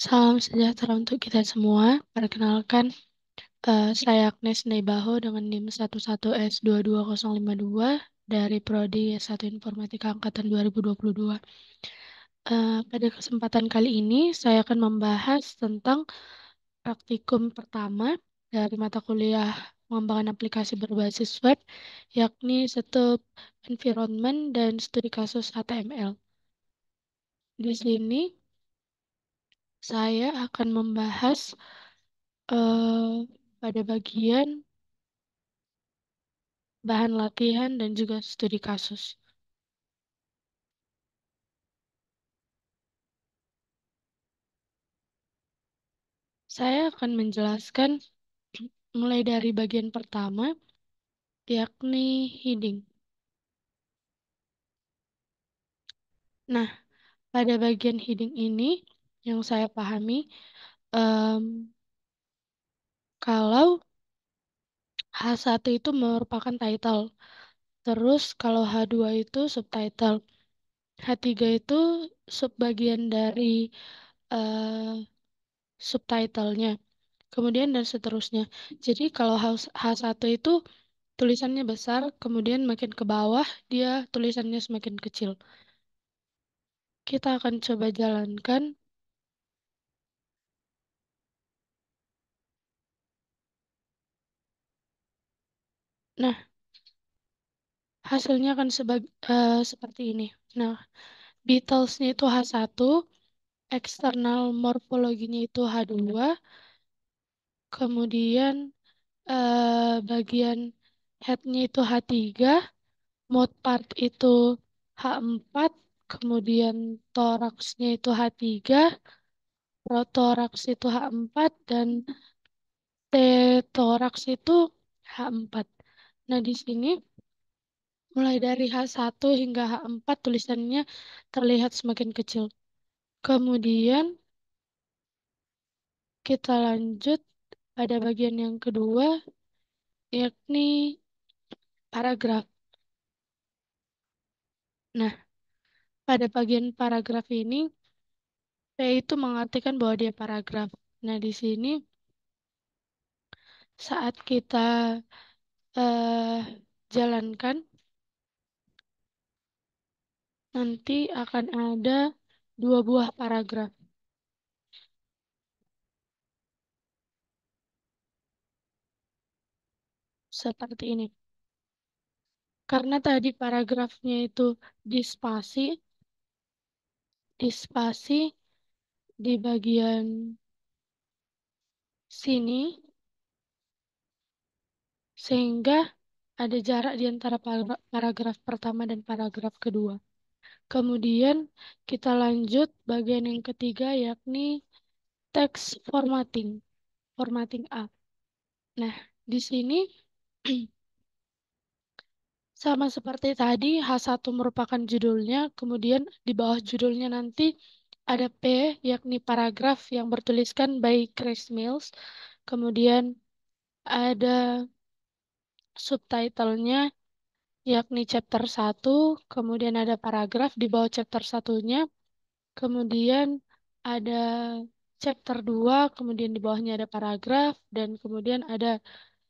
Salam sejahtera untuk kita semua. Perkenalkan, saya Agnes Neibaho dengan NIM 11S22052 dari Prodi S1 Informatika Angkatan 2022. Pada kesempatan kali ini, saya akan membahas tentang praktikum pertama dari mata kuliah pengembangan aplikasi berbasis web, yakni Stub Environment dan Studi Kasus HTML. Di sini, saya akan membahas pada bagian bahan latihan dan juga studi kasus. Saya akan menjelaskan mulai dari bagian pertama, yakni heading. Nah, pada bagian heading ini yang saya pahami, em, kalau H1 itu merupakan title, terus kalau H2 itu subtitle, H3 itu subbagian dari eh, subtitlenya, kemudian dan seterusnya. Jadi kalau H1 itu tulisannya besar, kemudian makin ke bawah dia tulisannya semakin kecil. Kita akan coba jalankan. Nah, hasilnya akan seperti ini. Nah, Beatles-nya itu H1, eksternal morfologinya itu H2, kemudian bagian head-nya itu H3, mouth part itu H4, kemudian thorax-nya itu H3, prothorax itu H4, dan T-thorax itu H4. Nah, di sini mulai dari H1 hingga H4 tulisannya terlihat semakin kecil. Kemudian kita lanjut pada bagian yang kedua, yakni paragraf. Nah, pada bagian paragraf ini, P itu mengartikan bahwa dia paragraf. Nah, di sini saat kita eh, jalankan, nanti akan ada dua buah paragraf seperti ini. Karena tadi paragrafnya itu dispasi, dispasi di bagian sini, sehingga ada jarak di antara paragraf pertama dan paragraf kedua. Kemudian kita lanjut bagian yang ketiga, yakni text formatting, formatting A. Nah, di sini sama seperti tadi, H1 merupakan judulnya, kemudian di bawah judulnya nanti ada P, yakni paragraf yang bertuliskan by Chris Mills. Kemudian ada subtitlenya, yakni chapter 1, kemudian ada paragraf di bawah chapter satunya, kemudian ada chapter 2, kemudian di bawahnya ada paragraf, dan kemudian ada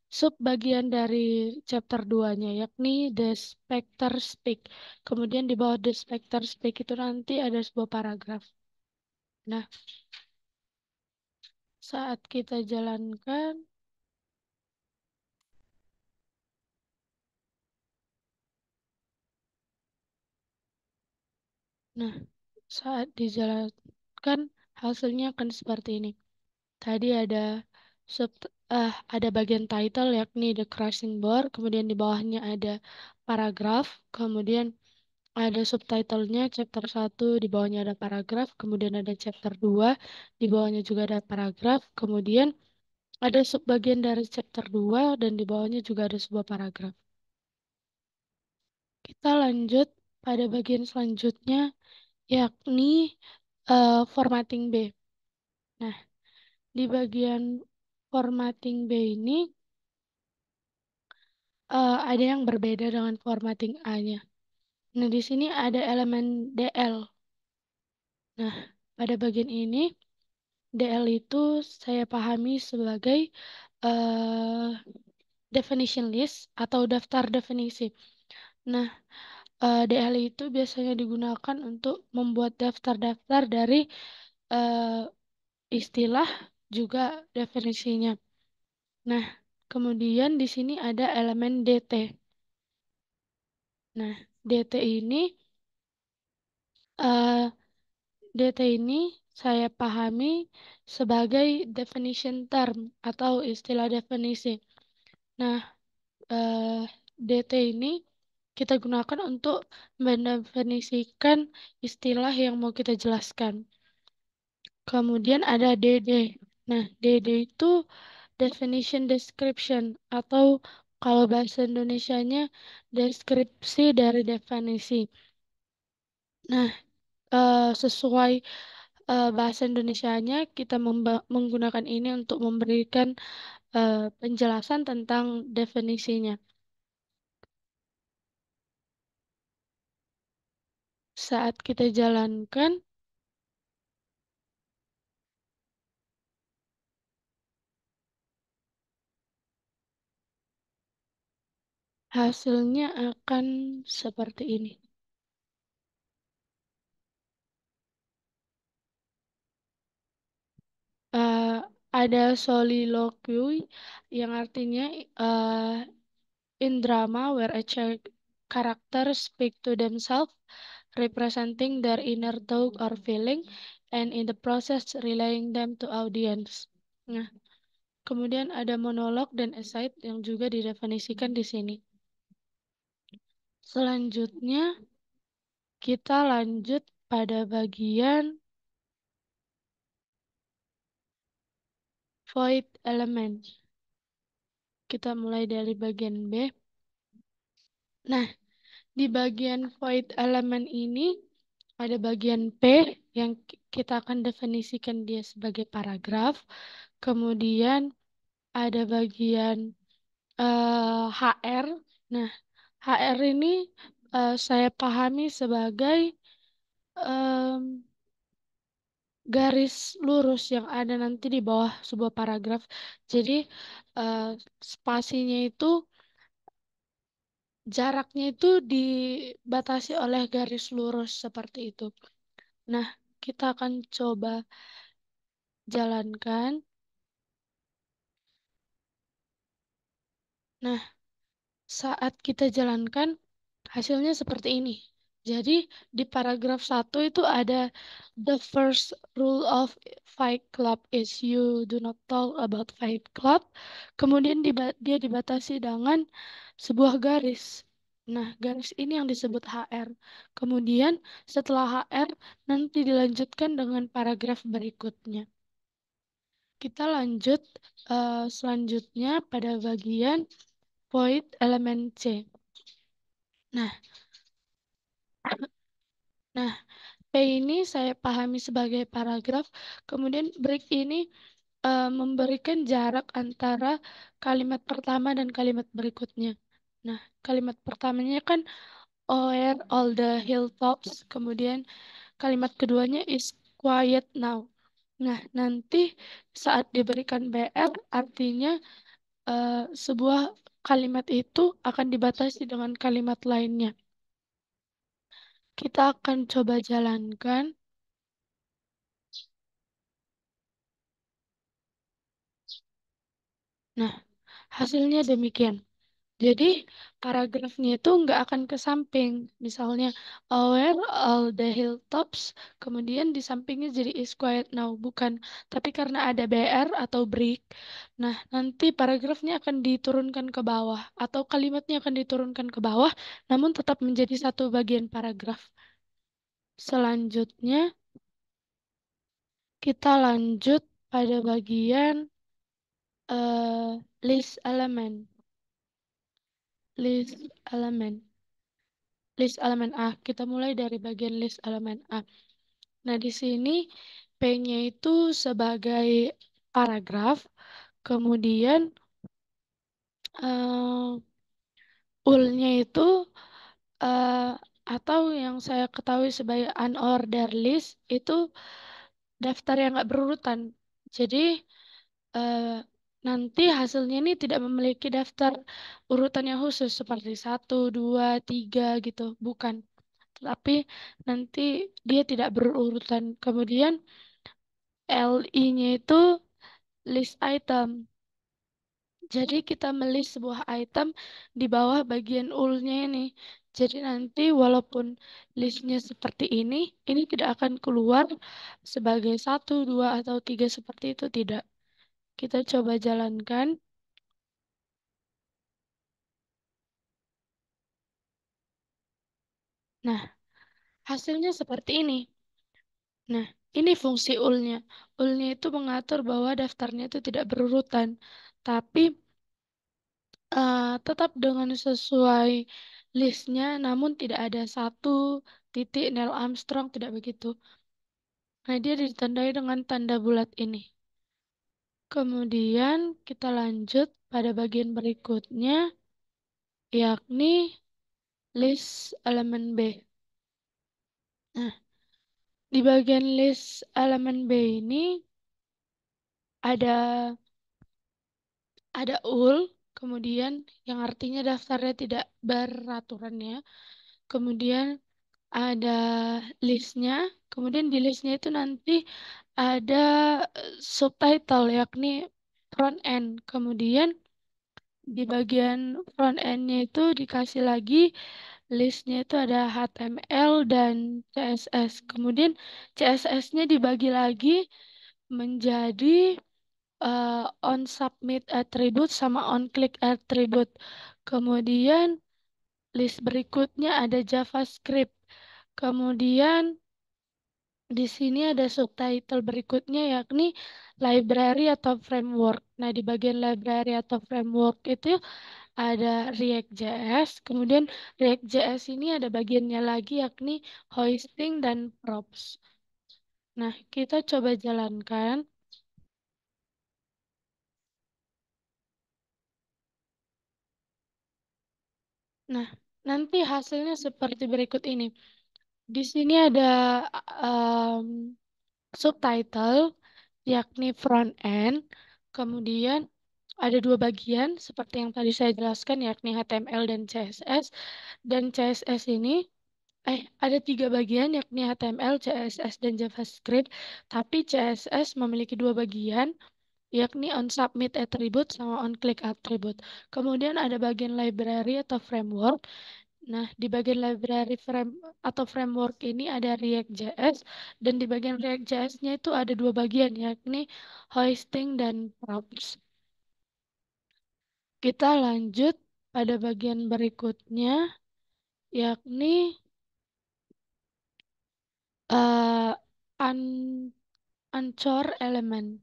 sub bagian dari chapter 2-nya, yakni The Spectre Speak. Kemudian di bawah The Spectre Speak itu nanti ada sebuah paragraf. Nah, saat kita jalankan, nah, saat dijalankan hasilnya akan seperti ini. Tadi sub ada bagian title yakni The Crashing Bar, kemudian di bawahnya ada paragraf, kemudian ada subtitlenya chapter 1, di bawahnya ada paragraf, kemudian ada chapter 2, di bawahnya juga ada paragraf, kemudian ada subbagian dari chapter 2 dan di bawahnya juga ada sebuah paragraf. Kita lanjut pada bagian selanjutnya yakni formatting B. Nah, di bagian formatting B ini ada yang berbeda dengan formatting A-nya. Nah, di sini ada elemen DL. Nah, pada bagian ini DL itu saya pahami sebagai eh, definition list atau daftar definisi. Nah, DL itu biasanya digunakan untuk membuat daftar-daftar dari eh, istilah juga definisinya. Nah, kemudian di sini ada elemen DT. Nah, DT ini eh, DT ini saya pahami sebagai definition term atau istilah definisi. Nah, eh, DT ini kita gunakan untuk mendefinisikan istilah yang mau kita jelaskan. Kemudian ada DD. Nah, DD itu definition description atau kalau bahasa Indonesianya deskripsi dari definisi. Nah, sesuai bahasa Indonesianya kita menggunakan ini untuk memberikan penjelasan tentang definisinya. Saat kita jalankan, hasilnya akan seperti ini. Eh, ada soliloquy yang artinya in drama where a character speak to themselves, representing their inner thought or feeling, and in the process relaying them to audience. Nah, kemudian ada monolog dan aside yang juga didefinisikan di sini. Selanjutnya, kita lanjut pada bagian void element. Kita mulai dari bagian B. Nah, di bagian void element ini ada bagian P yang kita akan definisikan dia sebagai paragraf. Kemudian ada bagian HR. Nah, HR ini saya pahami sebagai em, garis lurus yang ada nanti di bawah sebuah paragraf. Jadi eh, spasinya itu jaraknya itu dibatasi oleh garis lurus seperti itu. Nah, kita akan coba jalankan. Nah, saat kita jalankan, hasilnya seperti ini. Jadi, di paragraf 1 itu ada the first rule of Fight Club is you do not talk about Fight Club. Kemudian dia dibatasi dengan sebuah garis. Nah, garis ini yang disebut HR. Kemudian setelah HR nanti dilanjutkan dengan paragraf berikutnya. Kita lanjut selanjutnya pada bagian void elemen C. Nah, nah, P ini saya pahami sebagai paragraf, kemudian break ini memberikan jarak antara kalimat pertama dan kalimat berikutnya. Nah, kalimat pertamanya kan over all the hilltops, kemudian kalimat keduanya is quiet now. Nah, nanti saat diberikan BR artinya sebuah kalimat itu akan dibatasi dengan kalimat lainnya. Kita akan coba jalankan. Nah, hasilnya demikian. Jadi, paragrafnya itu nggak akan ke samping. Misalnya, aware all the hilltops, kemudian di sampingnya jadi is quiet now. Bukan. Tapi karena ada BR atau break, nah nanti paragrafnya akan diturunkan ke bawah. Atau kalimatnya akan diturunkan ke bawah, namun tetap menjadi satu bagian paragraf. Selanjutnya, kita lanjut pada bagian list elemen. List elemen. List elemen A. Kita mulai dari bagian list elemen A. Nah, di sini P-nya itu sebagai paragraf, kemudian uh, ul-nya itu uh, atau yang saya ketahui sebagai unordered list itu daftar yang nggak berurutan. Jadi eh, nanti hasilnya ini tidak memiliki daftar urutan yang khusus seperti satu, dua, tiga gitu, bukan. Tapi nanti dia tidak berurutan. Kemudian LI-nya itu list item. Jadi kita melist sebuah item di bawah bagian ul-nya ini. Jadi nanti walaupun listnya seperti ini tidak akan keluar sebagai satu, dua, atau tiga seperti itu, tidak. Kita coba jalankan. Nah, hasilnya seperti ini. Nah, ini fungsi ul-nya. Ul-nya itu mengatur bahwa daftarnya itu tidak berurutan. Tapi tetap dengan sesuai listnya, namun tidak ada satu titik Neil Armstrong, tidak begitu. Nah, dia ditandai dengan tanda bulat ini. Kemudian kita lanjut pada bagian berikutnya, yakni list elemen B. Nah, di bagian list elemen B ini ada ul, kemudian yang artinya daftarnya tidak beraturan ya. Kemudian ada listnya, kemudian di listnya itu nanti ada subtitle yakni front end. Kemudian di bagian front end-nya itu dikasih lagi listnya itu ada HTML dan CSS. Kemudian CSS-nya dibagi lagi menjadi on submit attribute sama on click attribute. Kemudian list berikutnya ada JavaScript. Kemudian di sini ada subtitle berikutnya yakni library atau framework. Nah, di bagian library atau framework itu ada React.js. Kemudian React.js ini ada bagiannya lagi yakni hosting dan props. Nah, kita coba jalankan. Nah, nanti hasilnya seperti berikut ini. Di sini ada um, subtitle yakni front end. Kemudian ada dua bagian seperti yang tadi saya jelaskan yakni HTML dan CSS. Dan CSS ini ada tiga bagian yakni HTML, CSS, dan JavaScript. Tapi CSS memiliki dua bagian yakni on submit attribute sama on click attribute. Kemudian ada bagian library atau framework. Nah, di bagian library frame atau framework ini ada React.js dan di bagian React.js-nya itu ada dua bagian yakni hosting dan props. Kita lanjut pada bagian berikutnya yakni uh, un Ancor elemen.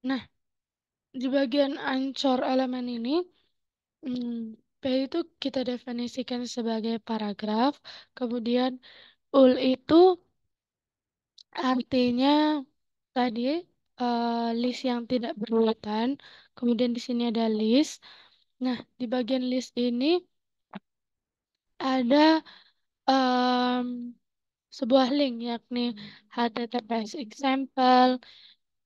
Nah, di bagian ancor elemen ini, P itu kita definisikan sebagai paragraf, kemudian ul itu artinya tadi list yang tidak berurutan, kemudian di sini ada list. Nah, di bagian list ini ada em, sebuah link yakni https example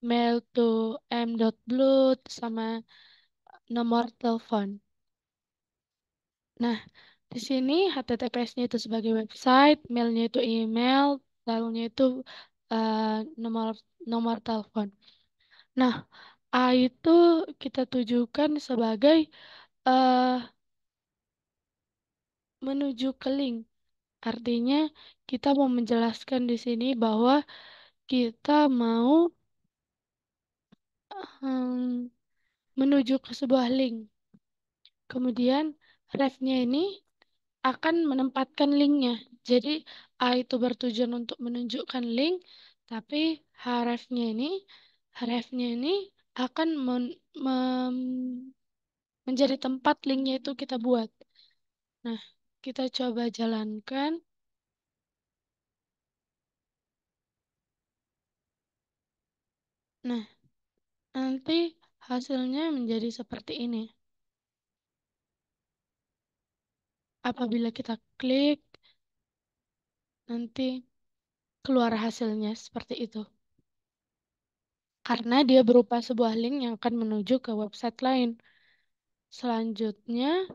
mail to m.blood sama nomor telepon. Nah, di sini HTTPS-nya itu sebagai website, mailnya itu email, lalunya itu eh, nomor nomor telepon. Nah, A itu kita tujukan sebagai eh, menuju ke link. Artinya kita mau menjelaskan di sini bahwa kita mau em, menuju ke sebuah link. Kemudian ref-nya ini akan menempatkan linknya. Jadi A itu bertujuan untuk menunjukkan link, tapi hrefnya ini akan menjadi tempat linknya itu kita buat. Nah, kita coba jalankan. Nah, nanti hasilnya menjadi seperti ini. Apabila kita klik, nanti keluar hasilnya seperti itu. Karena dia berupa sebuah link yang akan menuju ke website lain. Selanjutnya,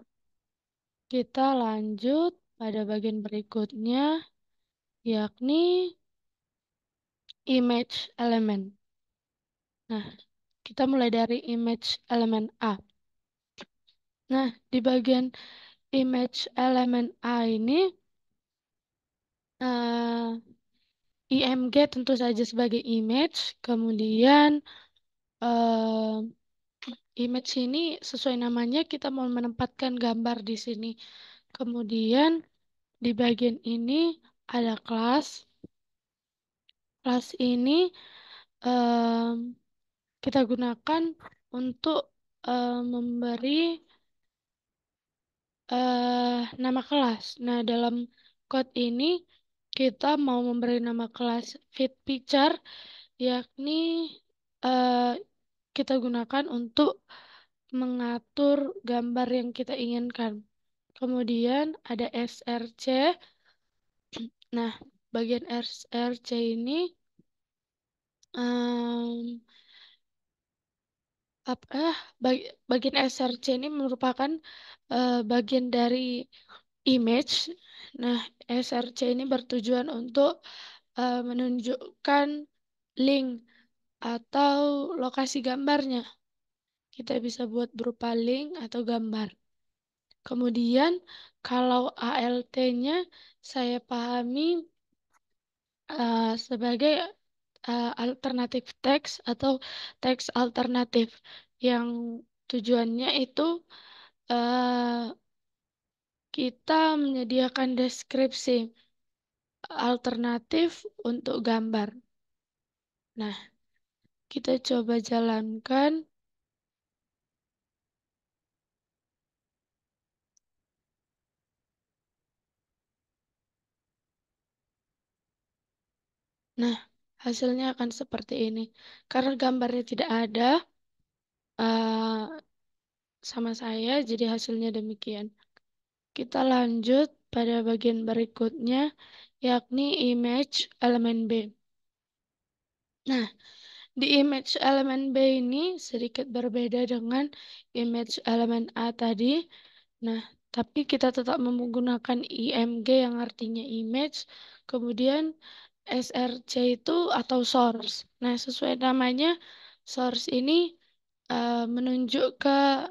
kita lanjut pada bagian berikutnya, yakni image element. Nah, kita mulai dari image element A. Nah, di bagian image element A ini, eh, IMG tentu saja sebagai image, kemudian eh, image ini sesuai namanya kita mau menempatkan gambar di sini. Kemudian di bagian ini ada kelas. Kelas ini em, kita gunakan untuk memberi nama kelas. Nah, dalam code ini kita mau memberi nama kelas fit picture, yakni eh, kita gunakan untuk mengatur gambar yang kita inginkan. Kemudian ada src. Nah, bagian src ini em, apa bagian src ini merupakan bagian dari image. Nah, src ini bertujuan untuk menunjukkan link atau lokasi gambarnya. Kita bisa buat berupa link atau gambar. Kemudian, kalau ALT-nya saya pahami sebagai alternatif teks atau teks alternatif yang tujuannya itu eh, kita menyediakan deskripsi alternatif untuk gambar. Nah, kita coba jalankan. Nah, hasilnya akan seperti ini. Karena gambarnya tidak ada sama saya, jadi hasilnya demikian. Kita lanjut pada bagian berikutnya, yakni image elemen B. Nah, di image elemen B ini sedikit berbeda dengan image elemen A tadi. Nah, tapi kita tetap menggunakan IMG yang artinya image, kemudian SRC itu atau source. Nah, sesuai namanya, source ini menunjuk ke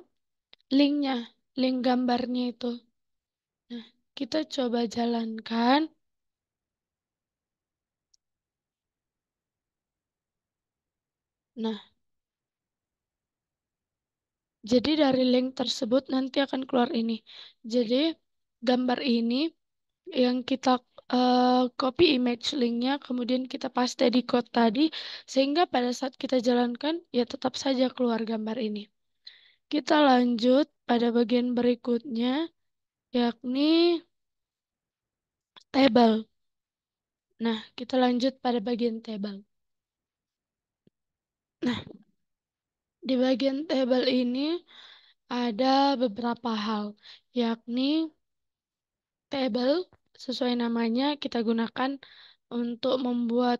linknya, link gambarnya itu. Nah, kita coba jalankan. Nah, jadi dari link tersebut nanti akan keluar ini. Jadi, gambar ini yang kita copy image linknya, kemudian kita paste di code tadi, sehingga pada saat kita jalankan, ya tetap saja keluar gambar ini. Kita lanjut pada bagian berikutnya, yakni table. Nah, kita lanjut pada bagian table. Nah, di bagian table ini ada beberapa hal, yakni table sesuai namanya kita gunakan untuk membuat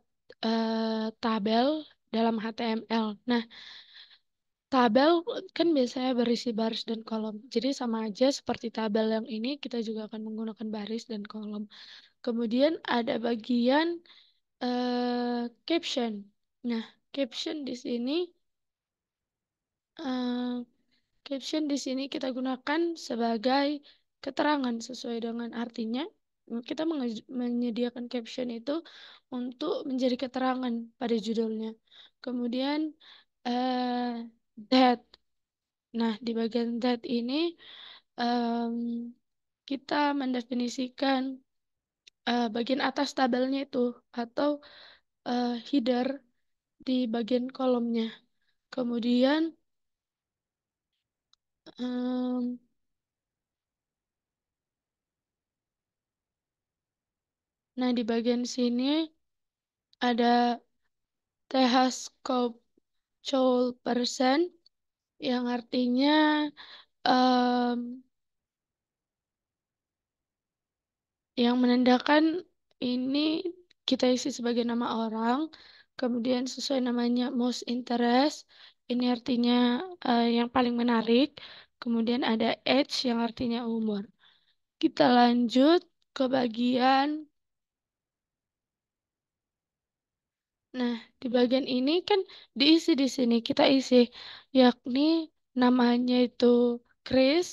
tabel dalam HTML. Nah, tabel kan biasanya berisi baris dan kolom. Jadi sama aja seperti tabel yang ini, kita juga akan menggunakan baris dan kolom. Kemudian ada bagian caption. Nah, caption di sini eh, caption di sini kita gunakan sebagai keterangan sesuai dengan artinya. Kita menyediakan caption itu untuk menjadi keterangan pada judulnya. Kemudian that. Nah, di bagian that ini em, kita mendefinisikan bagian atas tabelnya itu atau header di bagian kolomnya. Kemudian em, nah di bagian sini ada TH scope Choul person yang artinya em, yang menandakan ini kita isi sebagai nama orang, kemudian sesuai namanya most interest, ini artinya yang paling menarik, kemudian ada age yang artinya umur. Kita lanjut ke bagian, nah di bagian ini kan diisi di sini, kita isi, yakni namanya itu Chris,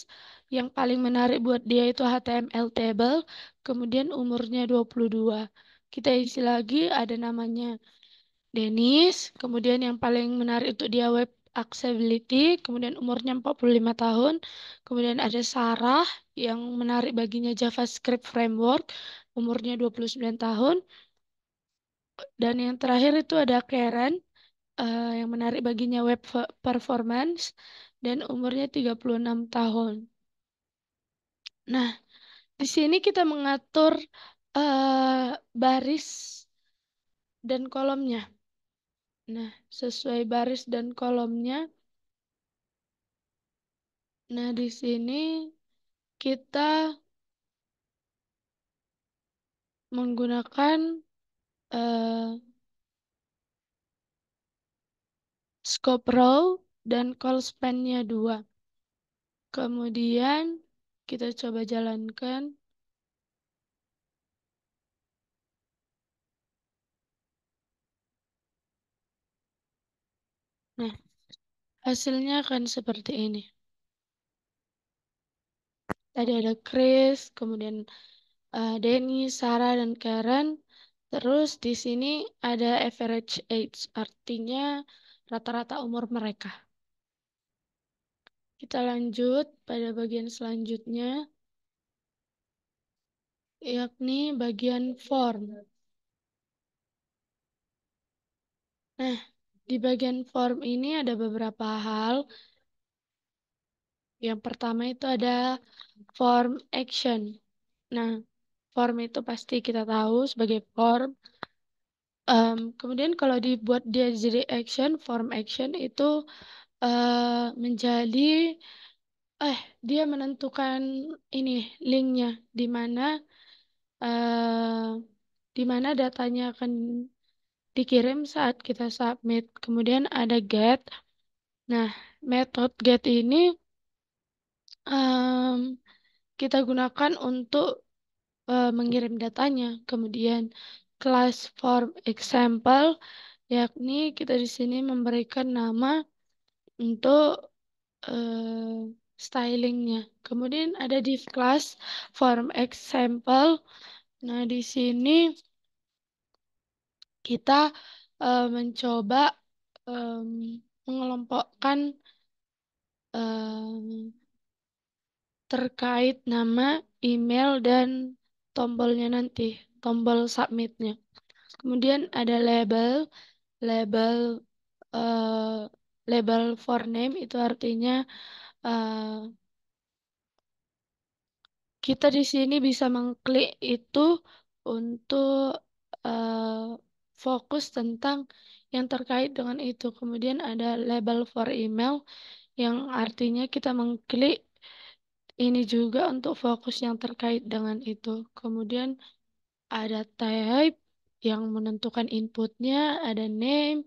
yang paling menarik buat dia itu HTML table, kemudian umurnya 22. Kita isi lagi ada namanya Dennis, kemudian yang paling menarik untuk dia web accessibility, kemudian umurnya 45 tahun. Kemudian ada Sarah yang menarik baginya JavaScript framework, umurnya 29 tahun. Dan yang terakhir itu ada Karen yang menarik baginya web performance dan umurnya 36 tahun. Nah, di sini kita mengatur baris dan kolomnya. Nah, sesuai baris dan kolomnya. Nah, di sini kita menggunakan eh, scope row dan call span-nya 2. Kemudian kita coba jalankan. Nah, hasilnya akan seperti ini. Tadi ada Chris, kemudian Denny, Sarah, dan Karen. Terus di sini ada average age, artinya rata-rata umur mereka. Kita lanjut pada bagian selanjutnya, yakni bagian form. Nah, di bagian form ini ada beberapa hal. Yang pertama itu ada form action. Nah, form itu pasti kita tahu sebagai form. Kemudian kalau dibuat dia jadi action, form action itu menjadi dia menentukan ini linknya di mana eh, di mana datanya akan dikirim saat kita submit. Kemudian ada get. Nah, metode get ini em, kita gunakan untuk mengirim datanya. Kemudian class form example, yakni kita di sini memberikan nama untuk stylingnya. Kemudian ada div class form example. Nah, di sini kita mencoba em, mengelompokkan em, terkait nama, email, dan tombolnya nanti, tombol submitnya. Kemudian ada label, label eh, label for name itu artinya eh, kita di sini bisa mengklik itu untuk eh, fokus tentang yang terkait dengan itu. Kemudian ada label for email yang artinya kita mengklik ini juga untuk fokus yang terkait dengan itu. Kemudian ada type yang menentukan inputnya, ada name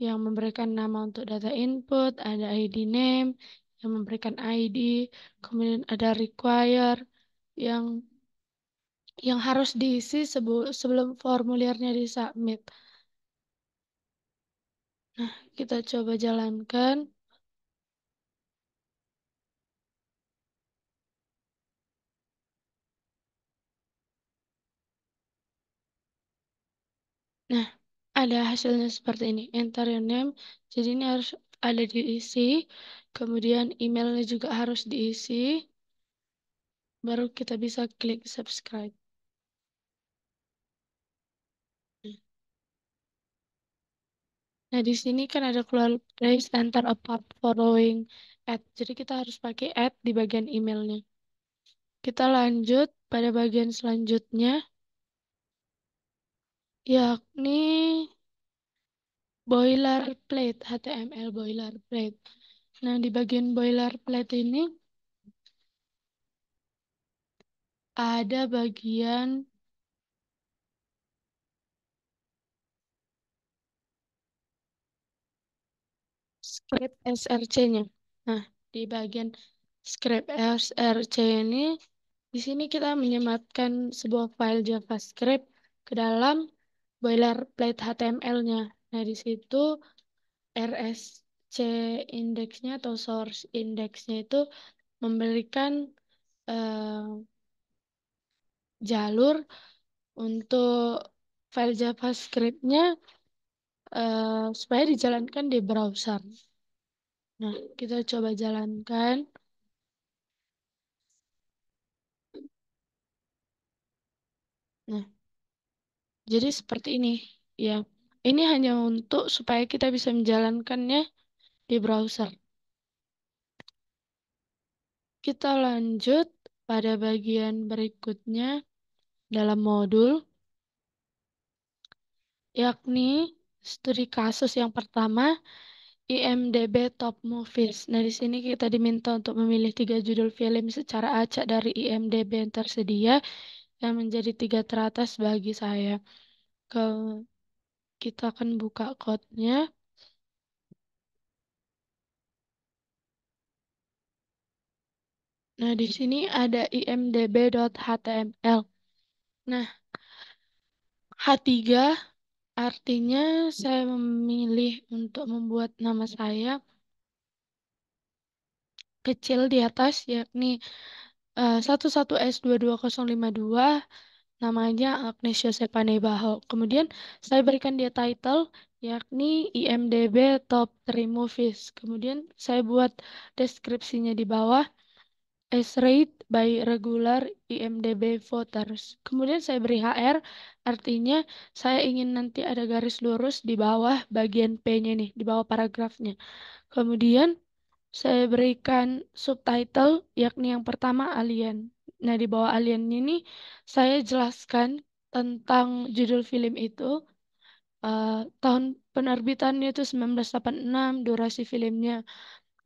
yang memberikan nama untuk data input, ada ID name yang memberikan ID, kemudian ada require yang harus diisi sebelum formulirnya disubmit. Nah, kita coba jalankan. Nah, ada hasilnya seperti ini. Enter your name. Jadi ini harus ada diisi. Kemudian emailnya juga harus diisi. Baru kita bisa klik subscribe. Nah, di sini kan ada keluar place enter apart following ad. Jadi kita harus pakai ad di bagian emailnya. Kita lanjut pada bagian selanjutnya, yakni boilerplate, HTML boilerplate. Nah, di bagian boilerplate ini ada bagian script SRC-nya. Nah, di bagian script SRC ini, di sini kita menyematkan sebuah file JavaScript ke dalam boilerplate HTML-nya. Nah, di situ RSC indeksnya atau source indeksnya itu memberikan eh, jalur untuk file JavaScript-nya supaya dijalankan di browser. Nah, kita coba jalankan. Nah, jadi seperti ini. Ya, ini hanya untuk supaya kita bisa menjalankannya di browser. Kita lanjut pada bagian berikutnya dalam modul, yakni studi kasus yang pertama, IMDb Top Movies. Nah, di sini kita diminta untuk memilih 3 judul film secara acak dari IMDb yang tersedia yang menjadi 3 teratas bagi saya. Ke Kita akan buka code-nya. Nah, di sini ada imdb.html. Nah, H3 artinya saya memilih untuk membuat nama saya kecil di atas, yakni 11S22052, namanya Agnes Yosepane Baho. Kemudian saya berikan dia title, yakni IMDb Top 3 Movies. Kemudian saya buat deskripsinya di bawah. As rate by regular IMDb voters. Kemudian saya beri HR, artinya saya ingin nanti ada garis lurus di bawah bagian P-nya nih, di bawah paragrafnya. Kemudian saya berikan subtitle, yakni yang pertama Alien. Nah, di bawah Alien ini saya jelaskan tentang judul film itu, tahun penerbitannya itu 1986, durasi filmnya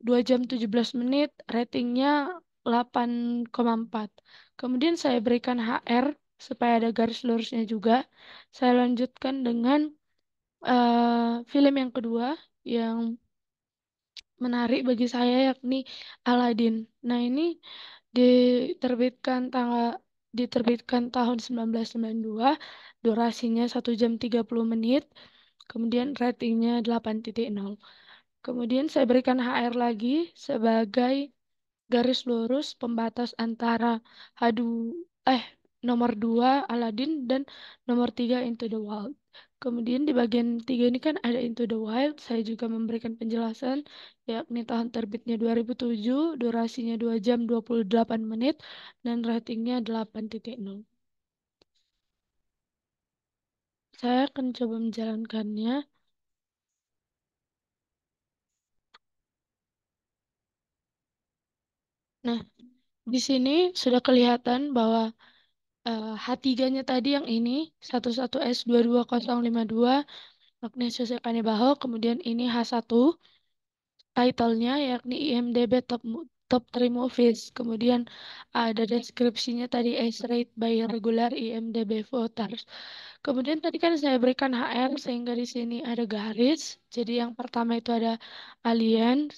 2 jam 17 menit, ratingnya 8,4. Kemudian saya berikan HR supaya ada garis lurusnya juga. Saya lanjutkan dengan film yang kedua yang menarik bagi saya yakni Aladdin. Nah, ini diterbitkan tanggal diterbitkan tahun 1992, durasinya 1 jam 30 menit, kemudian ratingnya 8,0. Kemudian saya berikan HR lagi sebagai garis lurus pembatas antara H2 eh nomor 2 Aladdin dan nomor 3 Into the Wild. Kemudian di bagian 3 ini kan ada Into the Wild, saya juga memberikan penjelasan yakni tahun terbitnya 2007, durasinya 2 jam 28 menit dan ratingnya 8,0. Saya akan coba menjalankannya. Nah, di sini sudah kelihatan bahwa H3-nya tadi yang ini 11S22052 Magnesius Baho, kemudian ini H1 title-nya yakni IMDb Top 3 Movies, kemudian ada deskripsinya tadi as rate by regular IMDb voters. Kemudian tadi kan saya berikan HR sehingga di sini ada garis. Jadi yang pertama itu ada Alien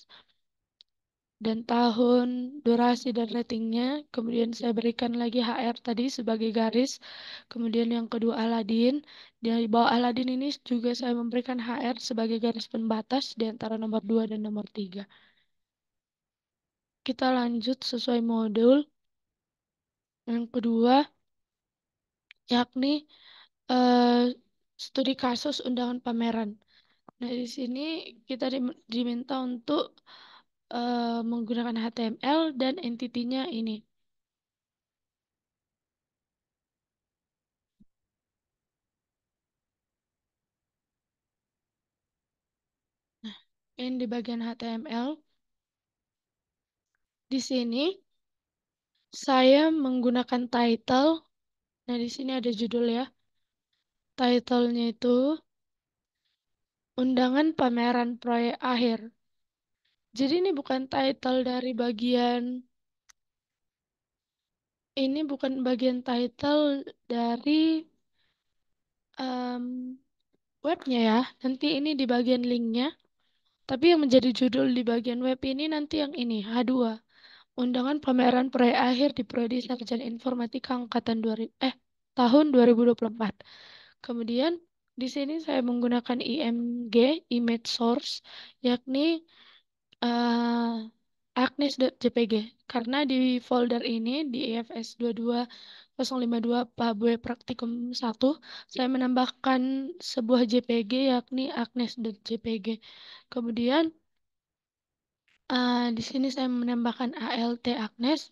dan tahun, durasi dan ratingnya. Kemudian saya berikan lagi HR tadi sebagai garis. Kemudian yang kedua Aladin. Di bawah Aladin ini juga saya memberikan HR sebagai garis pembatas di antara nomor 2 dan nomor 3. Kita lanjut sesuai modul. Yang kedua yakni eh, studi kasus undangan pameran. Nah, di sini kita diminta untuk menggunakan HTML dan entitinya ini. Nah, ini di bagian HTML. Di sini saya menggunakan title. Nah, di sini ada judul ya. Title-nya itu Undangan Pameran Proyek Akhir. Jadi ini bukan bagian title dari em, webnya ya. Nanti ini di bagian linknya. Tapi yang menjadi judul di bagian web ini nanti yang ini, H2. Undangan pameran proyek akhir di Prodi Sarjana Informatika angkatan 2000, tahun 2024. Kemudian di sini saya menggunakan IMG, image source, yakni eh, Agnes.jpg. Karena di folder ini di EFS 22052 Pabwe Praktikum 1, saya menambahkan sebuah JPG yakni Agnes.jpg. Kemudian di sini saya menambahkan ALT Agnes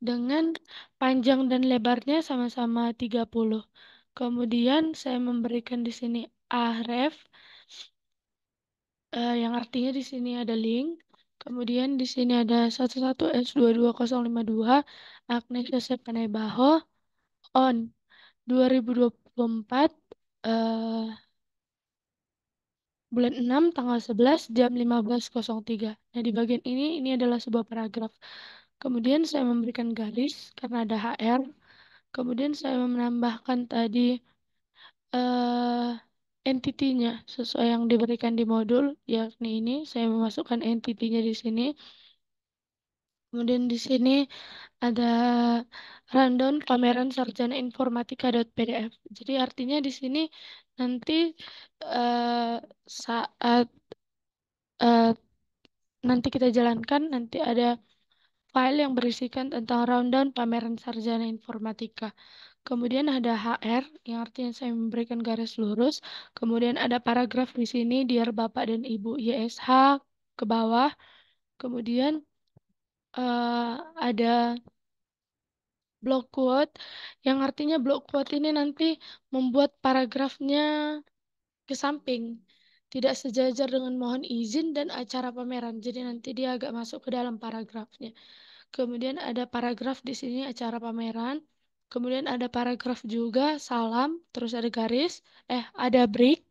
dengan panjang dan lebarnya sama-sama 30. Kemudian saya memberikan di sini aref, yang artinya di sini ada link. Kemudian di sini ada 11S22052 Agnes Yosep Panebaho on 2024, eh, bulan 6 tanggal 11 jam 15.03. Nah, di bagian ini adalah sebuah paragraf. Kemudian saya memberikan garis karena ada HR. Kemudian saya menambahkan tadi eh entitinya sesuai yang diberikan di modul, yakni ini saya memasukkan entitinya di sini. Kemudian di sini ada rundown pameran sarjana informatika.pdf. Jadi artinya di sini nanti eh, saat eh, nanti kita jalankan nanti ada file yang berisikan tentang rundown pameran sarjana informatika. Kemudian ada HR yang artinya saya memberikan garis lurus. Kemudian ada paragraf di sini, Dear Bapak dan Ibu YSH ke bawah. Kemudian ada block quote yang artinya block quote ini nanti membuat paragrafnya ke samping. Tidak sejajar dengan mohon izin dan acara pameran. Jadi nanti dia agak masuk ke dalam paragrafnya. Kemudian ada paragraf di sini acara pameran. Kemudian ada paragraf juga salam, terus ada garis, ada break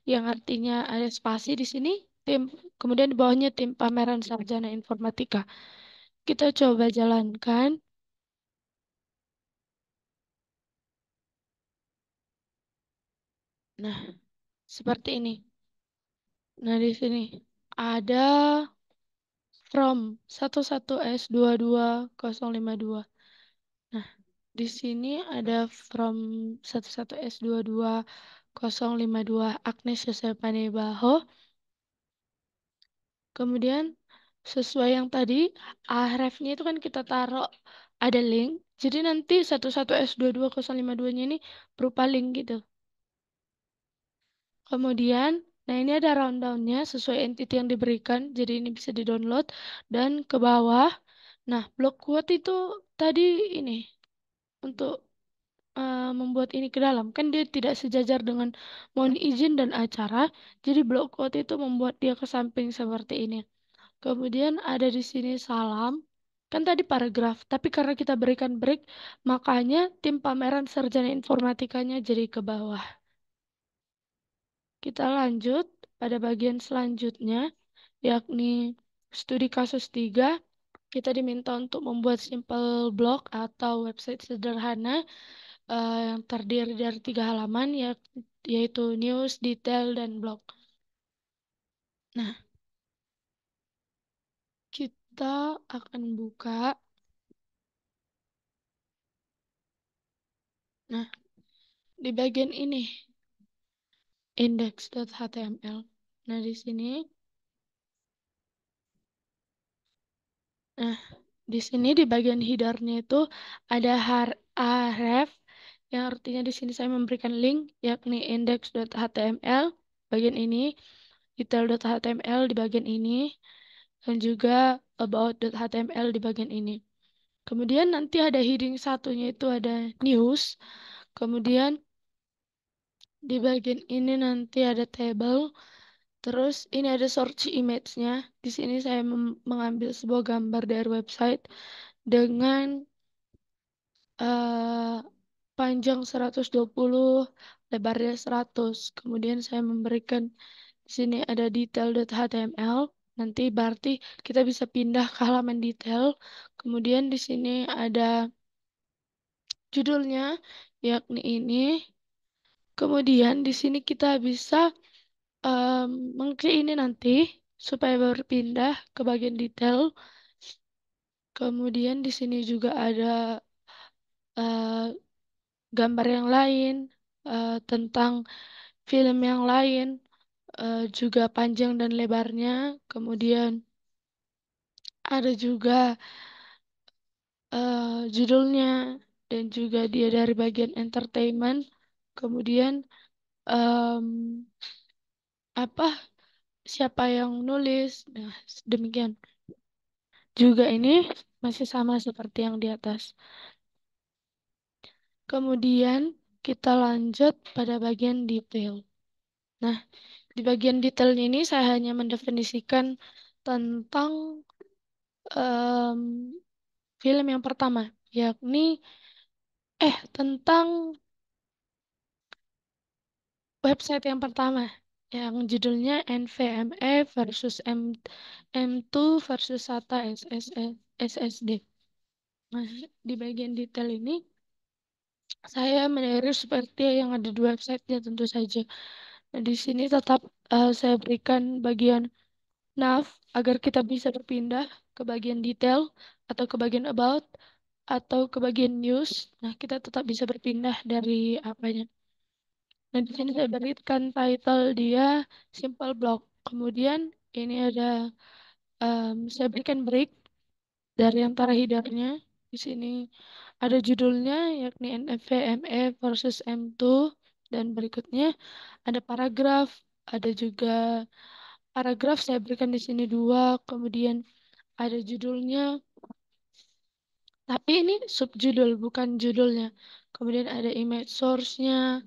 yang artinya ada spasi di sini. Tim, kemudian di bawahnya tim pameran sarjana informatika. Kita coba jalankan. Nah, seperti ini. Nah, di sini ada from 11S22052. Nah, di sini ada from 11S22052 Agnes Yosepane Baho. Kemudian sesuai yang tadi, hrefnya itu kan kita taruh ada link. Jadi nanti 11S22052-nya ini berupa link gitu. Kemudian, nah ini ada rundownnya sesuai entity yang diberikan. Jadi ini bisa di-download. Dan ke bawah, nah block quote itu tadi ini untuk membuat ini ke dalam. Kan dia tidak sejajar dengan mohon izin dan acara. Jadi block quote itu membuat dia ke samping seperti ini. Kemudian ada di sini salam. Kan tadi paragraf, tapi karena kita berikan break, makanya tim pameran sarjana informatikanya jadi ke bawah. Kita lanjut pada bagian selanjutnya, yakni studi kasus 3. Kita diminta untuk membuat simple blog atau website sederhana yang terdiri dari 3 halaman, yaitu news, detail, dan blog. Nah, kita akan buka. Nah, di bagian ini, index.html. Nah, di sini, nah, di sini di bagian headernya itu ada href yang artinya di sini saya memberikan link yakni index.html bagian ini, detail.html di bagian ini, dan juga about.html di bagian ini. Kemudian nanti ada heading satunya itu ada news. Kemudian di bagian ini nanti ada table. Terus ini ada search image-nya. Di sini saya mengambil sebuah gambar dari website dengan eh, panjang 120, lebarnya 100. Kemudian saya memberikan di sini ada detail.html. Nanti berarti kita bisa pindah ke halaman detail. Kemudian di sini ada judulnya, yakni ini. Kemudian di sini kita bisa mengklik ini nanti. supaya berpindah ke bagian detail. Kemudian di sini juga ada eh, gambar yang lain, tentang film yang lain, juga panjang dan lebarnya. Kemudian ada juga judulnya dan juga dia dari bagian entertainment. Kemudian em, apa siapa yang nulis. Nah, demikian. Juga ini masih sama seperti yang di atas. Kemudian kita lanjut pada bagian detail. Nah, di bagian detail ini saya hanya mendefinisikan tentang em, film yang pertama, yakni tentang website yang pertama, yang judulnya NVMe versus M2 versus SATA SSD. Nah, di bagian detail ini saya meniru seperti yang ada di websitenya tentu saja. Nah, di sini tetap saya berikan bagian nav agar kita bisa berpindah ke bagian detail atau ke bagian about atau ke bagian news. Nah, kita tetap bisa berpindah dari apanya. Nah, di sini saya berikan title dia simple block. Kemudian ini ada saya berikan break dari antara headernya. Di sini ada judulnya yakni NVMe versus M2 dan berikutnya ada paragraf, ada juga paragraf saya berikan di sini dua, kemudian ada judulnya, tapi ini subjudul bukan judulnya. Kemudian ada image source-nya,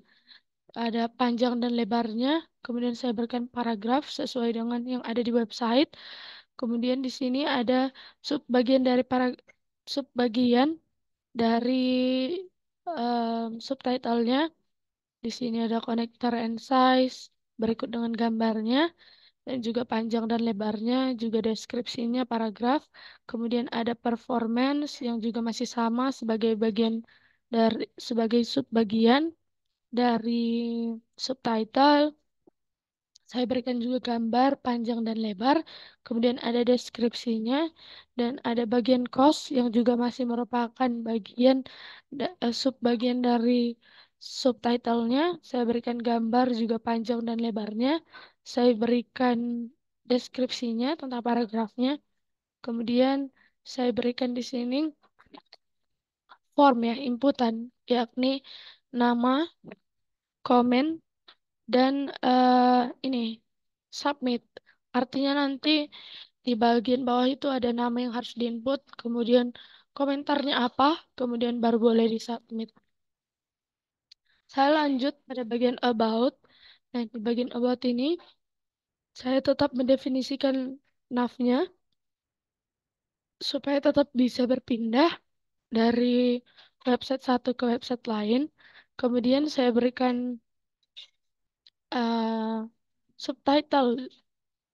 ada panjang dan lebarnya. Kemudian saya berikan paragraf sesuai dengan yang ada di website. Kemudian di sini ada subbagian dari subbagian dari subtitlenya. Di sini ada connector and size berikut dengan gambarnya dan juga panjang dan lebarnya, juga deskripsinya paragraf. Kemudian ada performance yang juga masih sama sebagai bagian dari sebagai subbagian dari subtitle. Saya berikan juga gambar panjang dan lebar, kemudian ada deskripsinya, dan ada bagian cost yang juga masih merupakan bagian subbagian dari subtitlenya. Saya berikan gambar juga panjang dan lebarnya. Saya berikan deskripsinya tentang paragrafnya. Kemudian saya berikan di sini form ya, inputan, yakni nama, komen, dan ini submit. Artinya nanti di bagian bawah itu ada nama yang harus diinput, kemudian komentarnya apa, kemudian baru boleh disubmit. Saya lanjut pada bagian about. Nah, di bagian about ini saya tetap mendefinisikan nav-nya supaya tetap bisa berpindah dari website satu ke website lain. Kemudian saya berikan eh, subtitle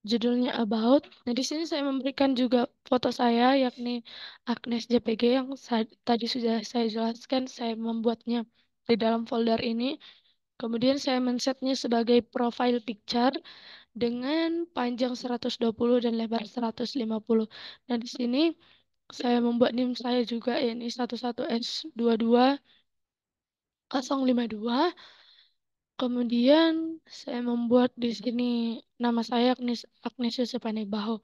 judulnya about. Nah, di sini saya memberikan juga foto saya, yakni Agnes JPG yang tadi sudah saya jelaskan. Saya membuatnya di dalam folder ini. Kemudian saya men-setnya sebagai profile picture dengan panjang 120 dan lebar 150. Nah, di sini saya membuat NIM saya juga, yakni 11S22052. Kemudian saya membuat di sini nama saya Agnes Yosepane Baho.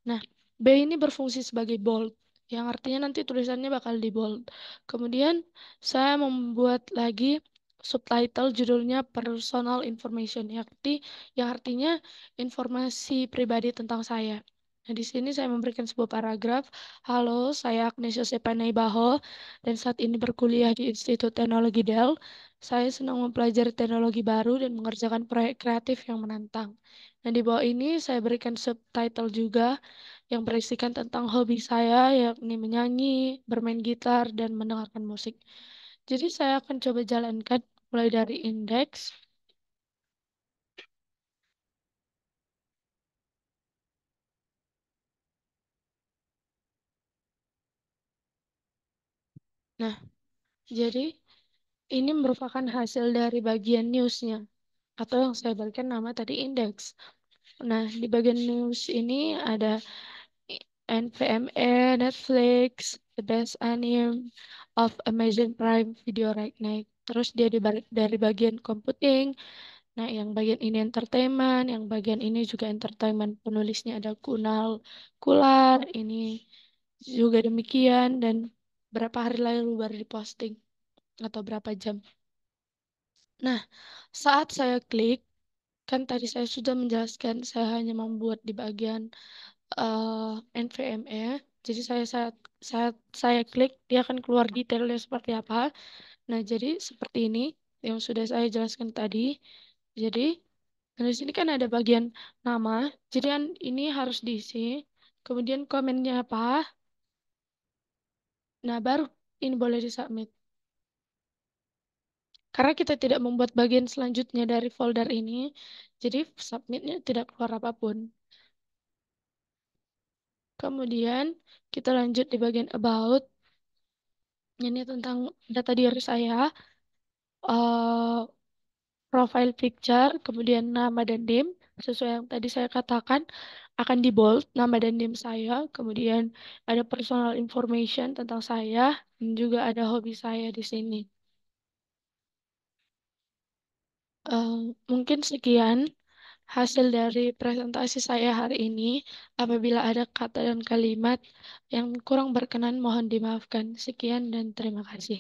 Nah, B ini berfungsi sebagai bold, yang artinya nanti tulisannya bakal di bold. Kemudian saya membuat lagi subtitle judulnya personal information, yang artinya informasi pribadi tentang saya. Nah, di sini saya memberikan sebuah paragraf. Halo, saya Agnes Yosepanai Baho dan saat ini berkuliah di Institut Teknologi Dell. Saya senang mempelajari teknologi baru dan mengerjakan proyek kreatif yang menantang. Nah, di bawah ini saya berikan subtitle juga yang berisikan tentang hobi saya, yakni menyanyi, bermain gitar, dan mendengarkan musik. Jadi saya akan coba jalankan mulai dari indeks. Nah, jadi ini merupakan hasil dari bagian newsnya, atau yang saya berikan nama tadi indeks. Nah, di bagian news ini ada NVMe, Netflix, the best anime of Amazon Prime Video right now. Terus dia dari bagian computing. Nah, yang bagian ini entertainment, yang bagian ini juga entertainment. Penulisnya ada Kunal Kular, ini juga demikian dan berapa hari lalu baru diposting atau berapa jam. Nah, saat saya klik, kan tadi saya sudah menjelaskan saya hanya membuat di bagian NVMe. Jadi saya klik, dia akan keluar detailnya seperti apa. Nah, jadi seperti ini yang sudah saya jelaskan tadi. Jadi di sini kan ada bagian nama. Jadi kan ini harus diisi. Kemudian komennya apa? Nah, baru ini boleh disubmit. Karena kita tidak membuat bagian selanjutnya dari folder ini, jadi submitnya tidak keluar apapun. Kemudian kita lanjut di bagian about. Ini tentang data diri saya, eh, profile picture, kemudian nama dan NIM. Sesuai yang tadi saya katakan, akan di bold nama dan NIM saya. Kemudian ada personal information tentang saya, dan juga ada hobi saya di sini. Eh, Mungkin sekian hasil dari presentasi saya hari ini. Apabila ada kata dan kalimat yang kurang berkenan, mohon dimaafkan. Sekian dan terima kasih.